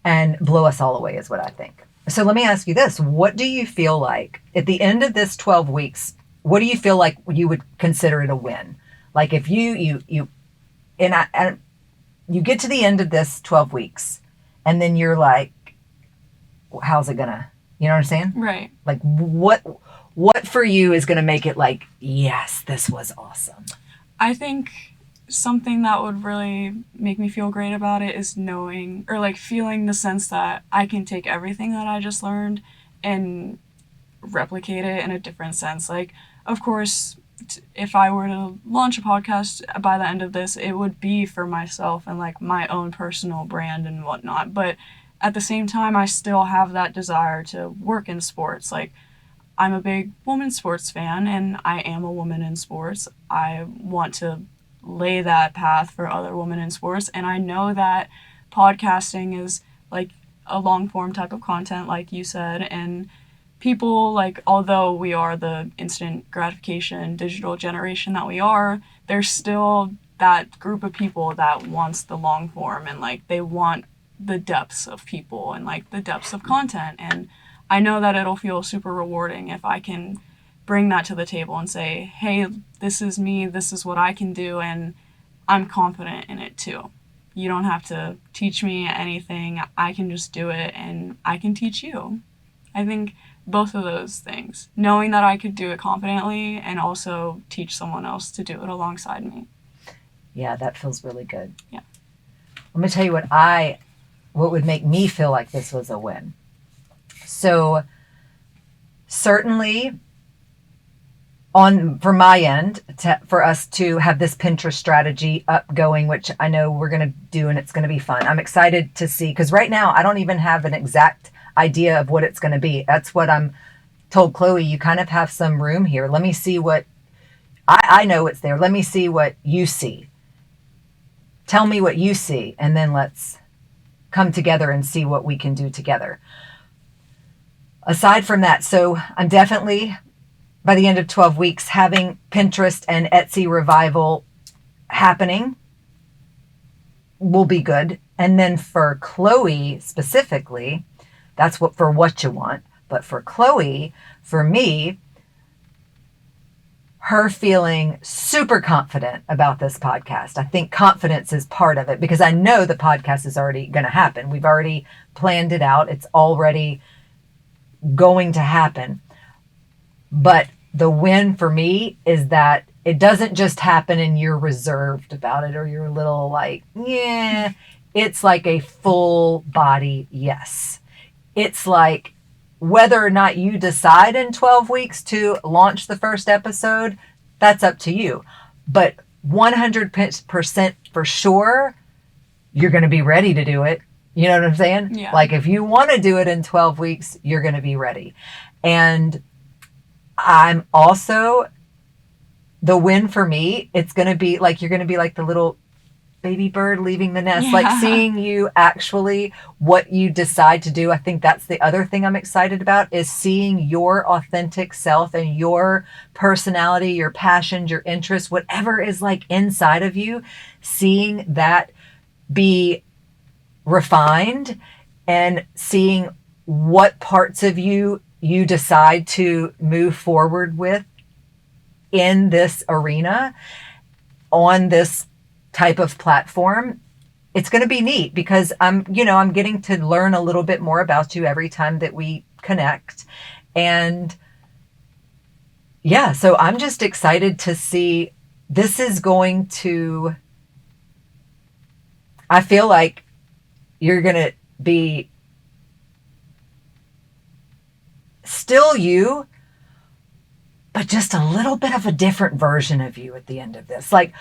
S3: and blow us all away, is what I think. So let me ask you this. What do you feel like at the end of this 12 weeks? What do you feel like you would consider it a win? Like if you get to the end of this 12 weeks and then you're like, how's it gonna, you know what I'm saying?
S2: Right.
S3: Like what for you is going to make it like, yes, this was awesome?
S2: I think something that would really make me feel great about it is knowing, or like feeling the sense that I can take everything that I just learned and replicate it in a different sense. Like, of course, if I were to launch a podcast by the end of this, it would be for myself and like my own personal brand and whatnot. But at the same time, I still have that desire to work in sports. Like, I'm a big women's sports fan, and I am a woman in sports. I want to lay that path for other women in sports, and I know that podcasting is like a long form type of content, like you said, and people, like, although we are the instant gratification digital generation that we are, there's still that group of people that wants the long form, and like they want the depths of people and like the depths of content. And I know that it'll feel super rewarding if I can bring that to the table and say, hey, this is me, this is what I can do, and I'm confident in it too. You don't have to teach me anything. I can just do it, and I can teach you. I think both of those things, knowing that I could do it confidently and also teach someone else to do it alongside me.
S3: Yeah, that feels really good.
S2: Yeah.
S3: Let me tell you what would make me feel like this was a win. So certainly for my end, for us to have this Pinterest strategy up going, which I know we're going to do, and it's going to be fun. I'm excited to see, because right now I don't even have an exact idea of what it's going to be. That's what I'm told Chloe, you kind of have some room here. Let me see what I know it's there. Let me see what you see. Tell me what you see, and then let's come together and see what we can do together. Aside from that, so I'm definitely, by the end of 12 weeks, having Pinterest and Etsy revival happening will be good. And then for Chloe specifically, that's what for what you want. But for Chloe, for me, her feeling super confident about this podcast. I think confidence is part of it because I know the podcast is already going to happen. We've already planned it out. It's already going to happen. But the win for me is that it doesn't just happen and you're reserved about it or you're a little like, yeah, it's like a full body yes. It's like whether or not you decide in 12 weeks to launch the first episode, that's up to you. But 100% for sure, you're going to be ready to do it. You know what I'm saying?
S2: Yeah.
S3: Like if you want to do it in 12 weeks, you're going to be ready. And I'm also, the win for me, it's going to be like, you're going to be like the little baby bird leaving the nest, like seeing you actually what you decide to do. I think that's the other thing I'm excited about is seeing your authentic self and your personality, your passions, your interests, whatever is like inside of you, seeing that be refined and seeing what parts of you decide to move forward with in this arena on this type of platform. It's going to be neat because I'm getting to learn a little bit more about you every time that we connect. And yeah, so I'm just excited to see. This is going to, I feel like you're going to be still you, but just a little bit of a different version of you at the end of this. Like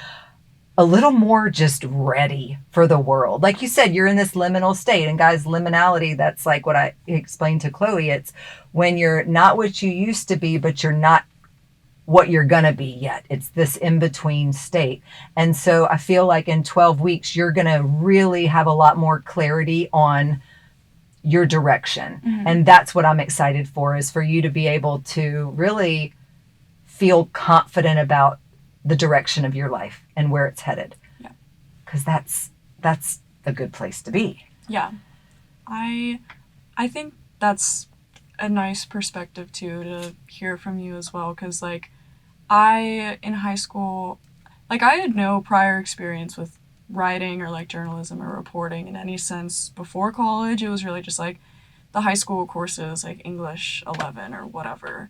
S3: a little more just ready for the world. Like you said, you're in this liminal state. And guys, liminality, that's like what I explained to Chloe. It's when you're not what you used to be, but you're not what you're going to be yet. It's this in-between state. And so I feel like in 12 weeks, you're going to really have a lot more clarity on your direction. Mm-hmm. And that's what I'm excited for, is for you to be able to really feel confident about the direction of your life and where it's headed.
S2: Yeah.
S3: Because that's a good place to be.
S2: Yeah. I think that's a nice perspective too, to hear from you as well, because like in high school, like I had no prior experience with writing or like journalism or reporting in any sense before college. It was really just like the high school courses, like English 11 or whatever.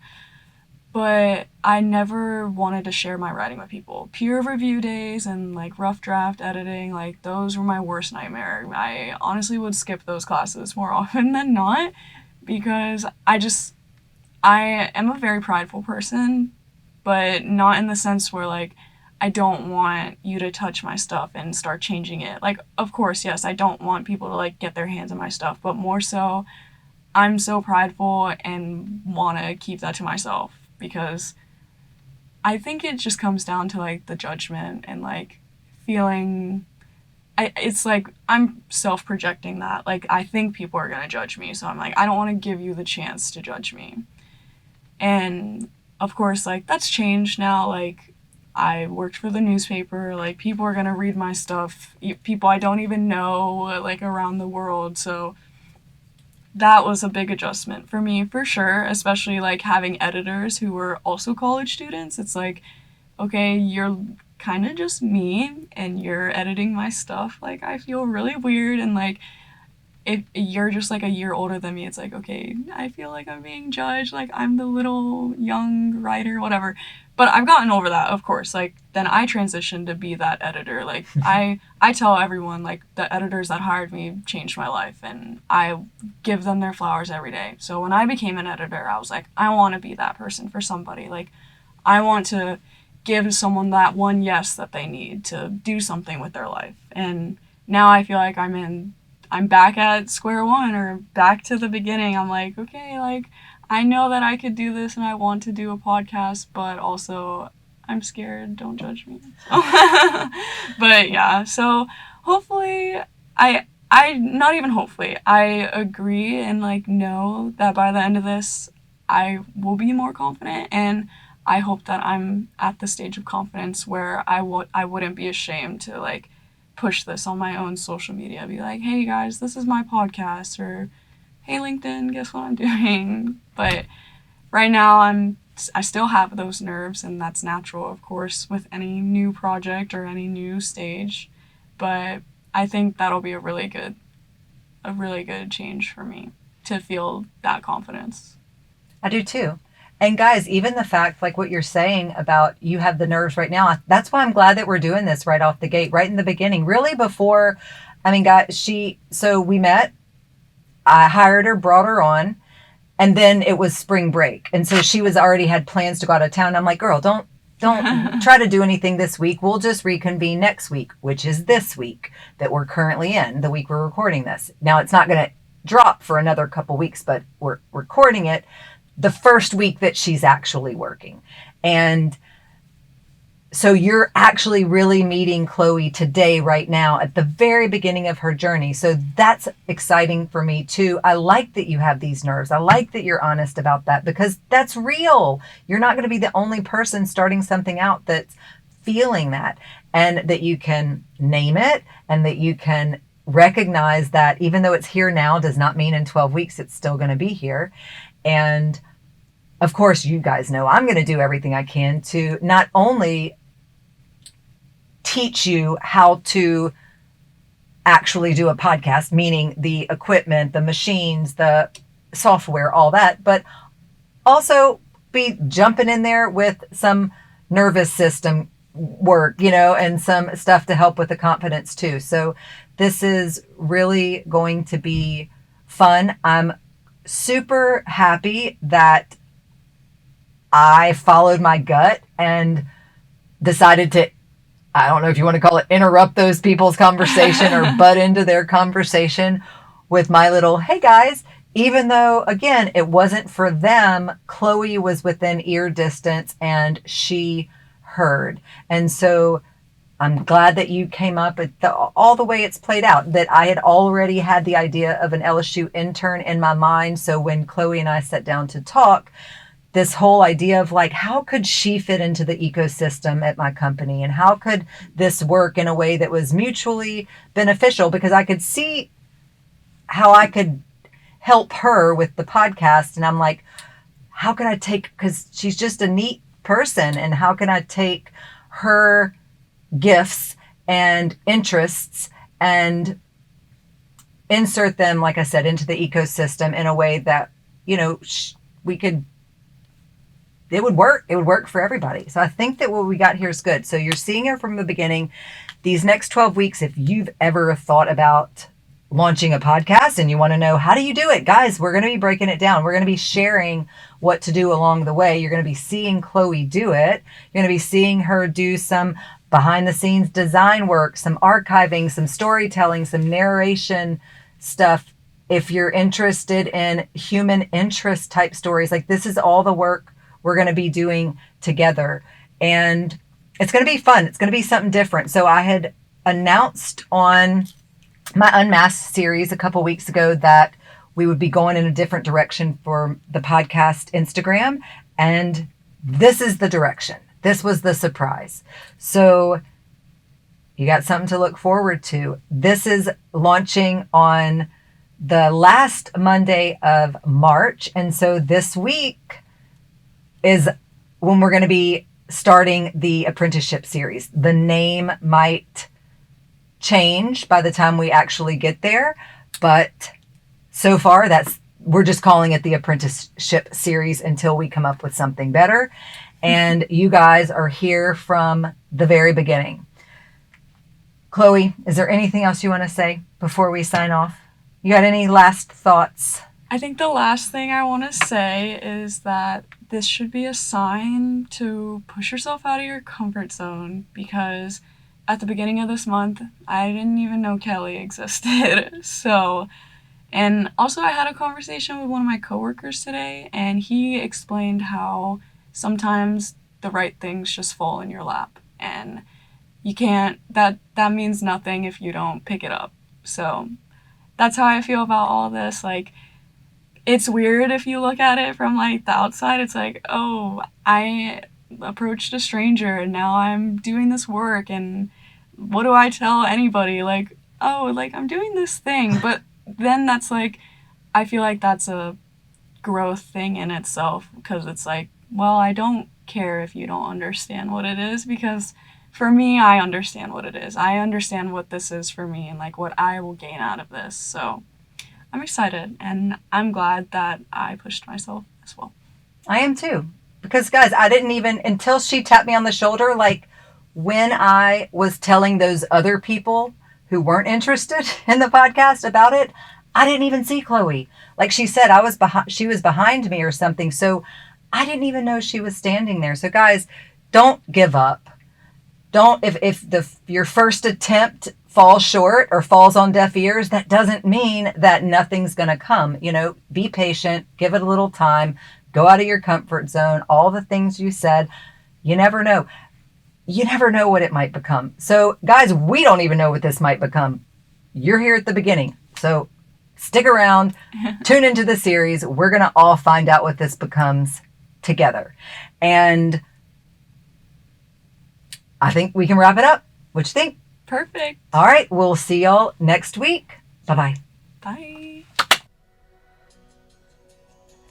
S2: But I never wanted to share my writing with people. Peer review days and like rough draft editing, like those were my worst nightmare. I honestly would skip those classes more often than not because I am a very prideful person, but not in the sense where like I don't want you to touch my stuff and start changing it. Like, of course, yes, I don't want people to like get their hands on my stuff, but more so I'm so prideful and want to keep that to myself. Because I think it just comes down to like the judgment and like feeling, it's like I'm self-projecting that. Like I think people are going to judge me. So I'm like, I don't want to give you the chance to judge me. And of course, like that's changed now. Like I worked for the newspaper. Like people are going to read my stuff. People I don't even know like around the world. So that was a big adjustment for me, for sure, especially like having editors who were also college students. It's like, okay, you're kind of just me and you're editing my stuff. Like, I feel really weird. And like, if you're just like a year older than me, it's like, okay, I feel like I'm being judged. Like, I'm the little young writer, whatever. But I've gotten over that, of course. Like, then I transitioned to be that editor. Like, I tell everyone, like, the editors that hired me changed my life. And I give them their flowers every day. So when I became an editor, I was like, I want to be that person for somebody. Like, I want to give someone that one yes that they need to do something with their life. And now I feel like I'm back at square one or back to the beginning. I'm like, okay, like, I know that I could do this and I want to do a podcast, but also I'm scared. Don't judge me. But yeah, so hopefully I not even hopefully, I agree and like know that by the end of this I will be more confident, and I hope that I'm at the stage of confidence where I wouldn't be ashamed to like push this on my own social media, be like, hey guys, this is my podcast, or hey LinkedIn, guess what I'm doing. But right now I still have those nerves, and that's natural, of course, with any new project or any new stage. But I think that'll be a really good change for me to feel that confidence.
S3: I do too. And guys, even the fact, like what you're saying about you have the nerves right now, that's why I'm glad that we're doing this right off the gate, right in the beginning. Really before, I mean, guys, so we met, I hired her, brought her on, and then it was spring break. And so she was already had plans to go out of town. I'm like, girl, don't try to do anything this week. We'll just reconvene next week, which is this week that we're currently in, the week we're recording this. Now it's not going to drop for another couple weeks, but we're recording it the first week that she's actually working. And so you're actually really meeting Chloe today, right now, at the very beginning of her journey. So that's exciting for me too. I like that you have these nerves. I like that you're honest about that, because that's real. You're not going to be the only person starting something out that's feeling that, and that you can name it, and that you can recognize that even though it's here now does not mean in 12 weeks it's still going to be here. And of course, you guys know I'm going to do everything I can to not only teach you how to actually do a podcast, meaning the equipment, the machines, the software, all that, but also be jumping in there with some nervous system work, and some stuff to help with the confidence too. So this is really going to be fun. I'm super happy that I followed my gut and decided to, I don't know if you want to call it interrupt those people's conversation or butt into their conversation with my little, hey guys, even though, again, it wasn't for them, Chloe was within ear distance and she heard. And so I'm glad that you came up with all the way it's played out, that I had already had the idea of an LSU intern in my mind. So when Chloe and I sat down to talk, this whole idea of like, how could she fit into the ecosystem at my company? And how could this work in a way that was mutually beneficial? Because I could see how I could help her with the podcast. And I'm like, how can I take, because she's just a neat person. And how can I take her gifts and interests and insert them, like I said, into the ecosystem in a way that, we could, it would work. It would work for everybody. So I think that what we got here is good. So you're seeing her from the beginning. These next 12 weeks, if you've ever thought about launching a podcast and you want to know, how do you do it? Guys, we're going to be breaking it down. We're going to be sharing what to do along the way. You're going to be seeing Chloe do it. You're going to be seeing her do some behind the scenes design work, some archiving, some storytelling, some narration stuff. If you're interested in human interest type stories, like this is all the work we're going to be doing together. And it's going to be fun. It's going to be something different. So I had announced on my Unmasked series a couple weeks ago that we would be going in a different direction for the podcast Instagram. And this is the direction. This was the surprise. So you got something to look forward to. This is launching on the last Monday of March. And so this week is when we're going to be starting the Apprenticeship series. The name might change by the time we actually get there, but so far we're just calling it the Apprenticeship series until we come up with something better. And you guys are here from the very beginning. Chloe, is there anything else you want to say before we sign off? You got any last thoughts?
S2: I think the last thing I want to say is that this should be a sign to push yourself out of your comfort zone, because at the beginning of this month, I didn't even know Kelly existed. And also I had a conversation with one of my coworkers today, and he explained how sometimes the right things just fall in your lap. And you can't, that means nothing if you don't pick it up. So that's how I feel about all this. Like, it's weird if you look at it from like the outside. It's like, oh, I approached a stranger and now I'm doing this work, and what do I tell anybody? Like, oh, like I'm doing this thing. But then that's like, I feel like that's a growth thing in itself, because it's like, well, I don't care if you don't understand what it is, because for me, I understand what it is. I understand what this is for me and like what I will gain out of this. So I'm excited, and I'm glad that I pushed myself as well.
S3: I am too. Because, guys, I didn't even, until she tapped me on the shoulder, like when I was telling those other people who weren't interested in the podcast about it, I didn't even see Chloe. Like she said, she was behind me or something. So I didn't even know she was standing there. So, guys, don't give up. Don't, if your first attempt falls short or falls on deaf ears, that doesn't mean that nothing's going to come. You know, be patient, give it a little time, go out of your comfort zone, all the things you said. You never know. You never know what it might become. So, guys, we don't even know what this might become. You're here at the beginning. So stick around, tune into the series. We're going to all find out what this becomes together. And I think we can wrap it up. What you think?
S2: Perfect.
S3: All right. We'll see y'all next week. Bye-bye.
S2: Bye.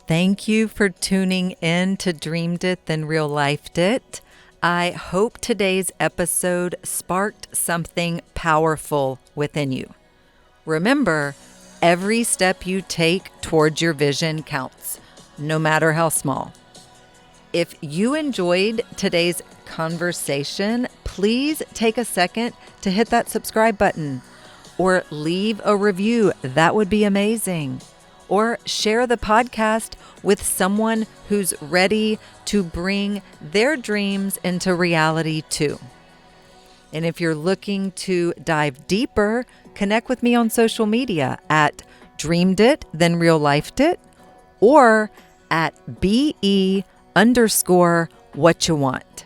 S1: Thank you for tuning in to Dreamed It, Then Real Lifed It. I hope today's episode sparked something powerful within you. Remember, every step you take towards your vision counts, no matter how small. If you enjoyed today's conversation, please take a second to hit that subscribe button or leave a review. That would be amazing. Or share the podcast with someone who's ready to bring their dreams into reality too. And if you're looking to dive deeper, connect with me on social media at Dreamed It, Then Real Lifed It, or at BE_what you want.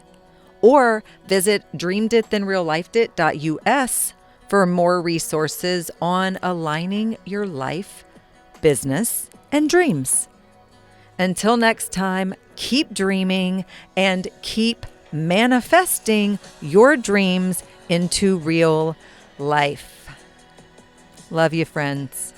S1: Or visit dreameditthenreallifedit.us for more resources on aligning your life, business, and dreams. Until next time, keep dreaming and keep manifesting your dreams into real life. Love you, friends.